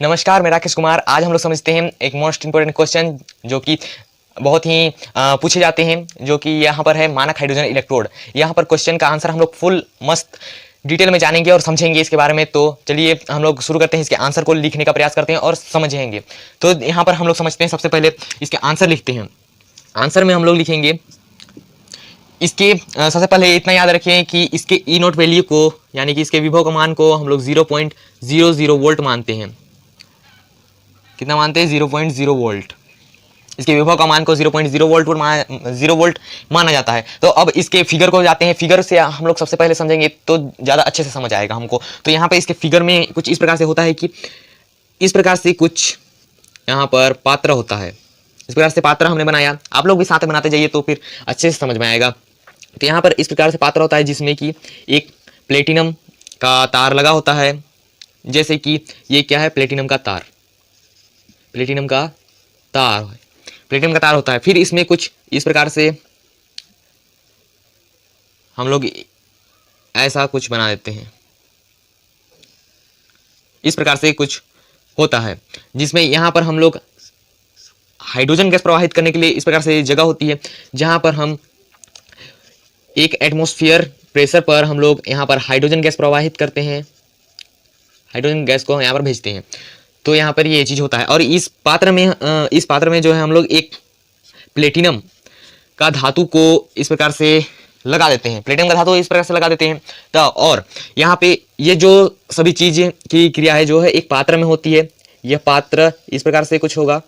नमस्कार, मैं राकेश कुमार। आज हम लोग समझते हैं एक मोस्ट इंपोर्टेंट क्वेश्चन जो कि बहुत ही पूछे जाते हैं, जो कि यहाँ पर है मानक हाइड्रोजन इलेक्ट्रोड। यहाँ पर क्वेश्चन का आंसर हम लोग फुल मस्त डिटेल में जानेंगे और समझेंगे इसके बारे में। तो चलिए हम लोग शुरू करते हैं, इसके आंसर को लिखने का प्रयास करते हैं और समझेंगे। तो यहाँ पर हम लोग समझते हैं, सबसे पहले इसके आंसर लिखते हैं। आंसर में हम लोग लिखेंगे इसके सबसे पहले इतना याद रखें कि इसके ई नोट वैल्यू को, यानी कि इसके विभव का मान को हम लोग 0.00 वोल्ट मानते हैं। कितना मानते हैं? 0.0 वोल्ट। इसके विभव का मान को 0.0 वोल्ट माना जाता है। तो अब इसके फिगर को जाते हैं। फिगर से हम लोग सबसे पहले समझेंगे तो ज़्यादा अच्छे से समझ आएगा हमको। तो यहाँ पे इसके फिगर में कुछ इस प्रकार से होता है कि इस प्रकार से कुछ यहाँ पर पात्र होता है। इस प्रकार से पात्र हमने बनाया, आप लोग भी साथ में बनाते जाइए तो फिर अच्छे से समझ में आएगा। तो यहाँ पर इस प्रकार से पात्र होता है जिसमें कि एक प्लेटिनम का तार लगा होता है। जैसे कि ये क्या है? प्लेटिनम का तार। प्लेटिनम का तार है, प्लेटिनम का तार होता है। फिर इसमें कुछ इस प्रकार से हम लोग ऐसा कुछ बना देते हैं। इस प्रकार से कुछ होता है जिसमें यहाँ पर हम लोग हाइड्रोजन गैस प्रवाहित करने के लिए इस प्रकार से जगह होती है, जहाँ पर हम एक एटमॉस्फेयर प्रेशर पर हम लोग यहाँ पर हाइड्रोजन गैस प्रवाहित करते हैं। हाइड्रोजन गैस को यहाँ पर भेजते हैं। तो यहाँ पर ये चीज़ होता है। और इस पात्र में जो है हम लोग एक प्लेटिनम का धातु को इस प्रकार से लगा देते हैं। प्लेटिनम का धातु इस प्रकार से लगा देते हैं। तो और यहाँ पे ये जो सभी चीज़ें की क्रिया है जो है एक पात्र में होती है। यह पात्र इस प्रकार से कुछ होगा,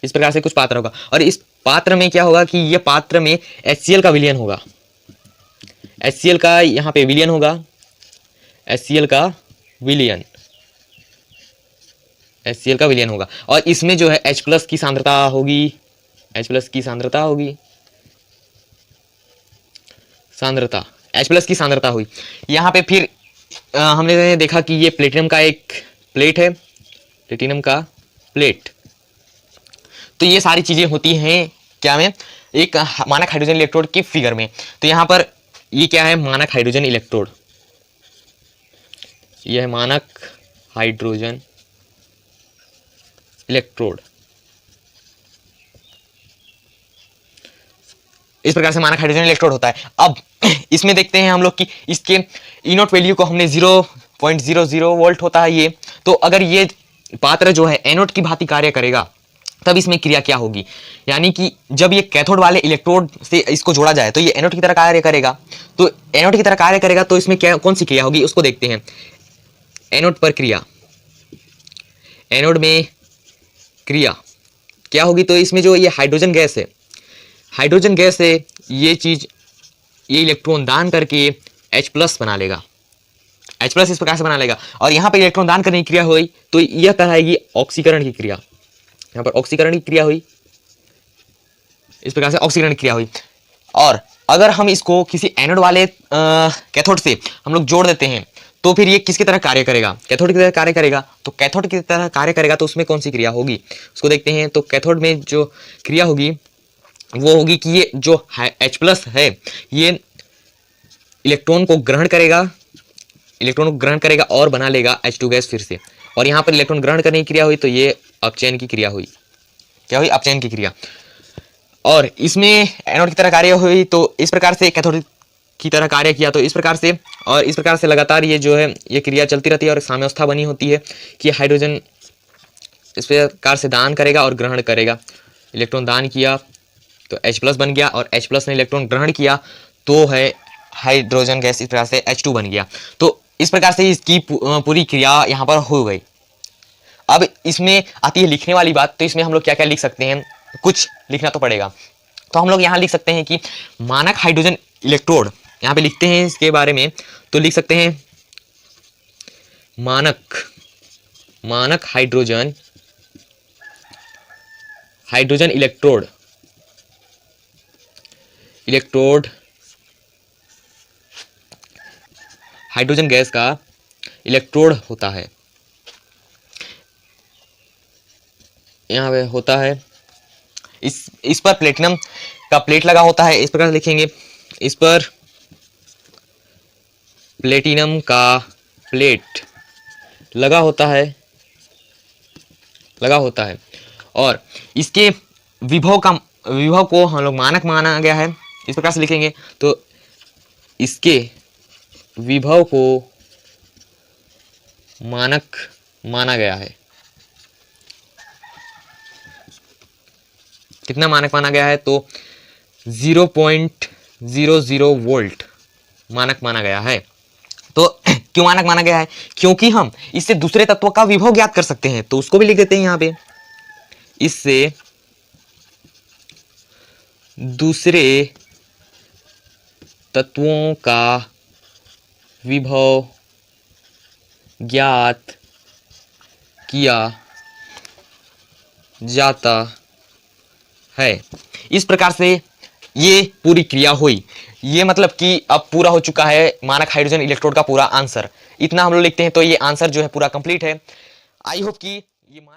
इस प्रकार से कुछ पात्र होगा। और इस पात्र में क्या होगा कि यह पात्र में HCl का विलयन होगा। HCl का यहाँ पे विलयन होगा। HCl का विलयन, HCl का विलयन होगा। और इसमें जो है H+ की सांद्रता होगी। H+ की सांद्रता होगी, सांद्रता H+ की सांद्रता हुई। यहाँ पे फिर हमने देखा कि ये प्लेटिनम का एक प्लेट है, प्लेटिनम का प्लेट। तो ये सारी चीजें होती हैं क्या में? एक मानक हाइड्रोजन इलेक्ट्रोड की फिगर में। तो यहाँ पर ये क्या है? मानक हाइड्रोजन इलेक्ट्रोड। यह है मानक हाइड्रोजन इलेक्ट्रोड। इस प्रकार से मानक हाइड्रोजन इलेक्ट्रोड होता है। अब इसमें देखते हैं हम लोग कि इसके ई नोट वैल्यू को हमने 0.00 वोल्ट होता है ये। तो अगर ये पात्र जो है एनोड की भांति कार्य करेगा तब इसमें क्रिया क्या होगी? यानी कि जब ये कैथोड वाले इलेक्ट्रोड से इसको जोड़ा जाए तो ये एनोड की तरह कार्य करेगा। तो एनोड की तरह कार्य करेगा तो इसमें क्या, कौन सी क्रिया होगी उसको देखते हैं। एनोड पर क्रिया, एनोड में क्रिया क्या होगी? तो इसमें जो ये हाइड्रोजन गैस है, हाइड्रोजन गैस है, ये चीज ये इलेक्ट्रॉन दान करके H+ बना लेगा। H+ इस प्रकार से बना लेगा। और यहाँ पर इलेक्ट्रॉन दान करने की क्रिया हुई तो यह कहलाएगी ऑक्सीकरण की क्रिया। यहाँ पर ऑक्सीकरण की क्रिया हुई, इस प्रकार से ऑक्सीकरण की क्रिया हुई। और अगर हम इसको किसी एनोड वाले कैथोड से हम लोग जोड़ देते हैं तो फिर ये किसकी तरह कार्य करेगा? कैथोड की तरह कार्य करेगा। तो कैथोड की तरह कार्य करेगा तो उसमें कौन सी क्रिया होगी उसको देखते हैं। तो कैथोड में जो क्रिया होगी वो होगी कि ये जो H+ है ये इलेक्ट्रॉन को ग्रहण करेगा, इलेक्ट्रॉन को ग्रहण करेगा और बना लेगा H2 गैस फिर से। और यहाँ पर इलेक्ट्रॉन ग्रहण करने की क्रिया हुई तो ये अपचयन की क्रिया हुई। क्या हुई? अपचयन की क्रिया। और इसमें एनोड की तरह कार्य हुई तो इस प्रकार से कैथोड की तरह कार्य किया तो इस प्रकार से। और इस प्रकार से लगातार ये जो है ये क्रिया चलती रहती है और साम्यावस्था बनी होती है कि हाइड्रोजन इस प्रकार से दान करेगा और ग्रहण करेगा। इलेक्ट्रॉन दान किया तो H+ बन गया और H+ ने इलेक्ट्रॉन ग्रहण किया तो है हाइड्रोजन गैस, इस प्रकार से H2 बन गया। तो इस प्रकार से इसकी पूरी क्रिया यहाँ पर हो गई। अब इसमें आती है लिखने वाली बात। तो इसमें हम लोग क्या क्या लिख सकते हैं? कुछ लिखना तो पड़ेगा। तो हम लोग यहाँ लिख सकते हैं कि मानक हाइड्रोजन इलेक्ट्रोड, यहाँ पे लिखते हैं इसके बारे में। तो लिख सकते हैं मानक हाइड्रोजन इलेक्ट्रोड हाइड्रोजन गैस का इलेक्ट्रोड होता है। यहाँ पे होता है इस पर प्लेटिनम का प्लेट लगा होता है। इस प्रकार लिखेंगे, इस पर प्लेटिनम का प्लेट लगा होता है और इसके विभव को हम लोग मानक माना गया है। इस प्रकार से लिखेंगे तो इसके विभव को मानक माना गया है। कितना मानक माना गया है? तो 0.00 वोल्ट मानक माना गया है। तो क्यों मानक माना गया है? क्योंकि हम इससे दूसरे तत्व का विभव ज्ञात कर सकते हैं। तो उसको भी लिख देते हैं यहां पे, इससे दूसरे तत्वों का विभव ज्ञात किया जाता है। इस प्रकार से ये पूरी क्रिया हुई। ये मतलब कि अब पूरा हो चुका है मानक हाइड्रोजन इलेक्ट्रोड का पूरा आंसर। इतना हम लोग लिखते हैं तो ये आंसर जो है पूरा कंप्लीट है। आई होप कि ये मानक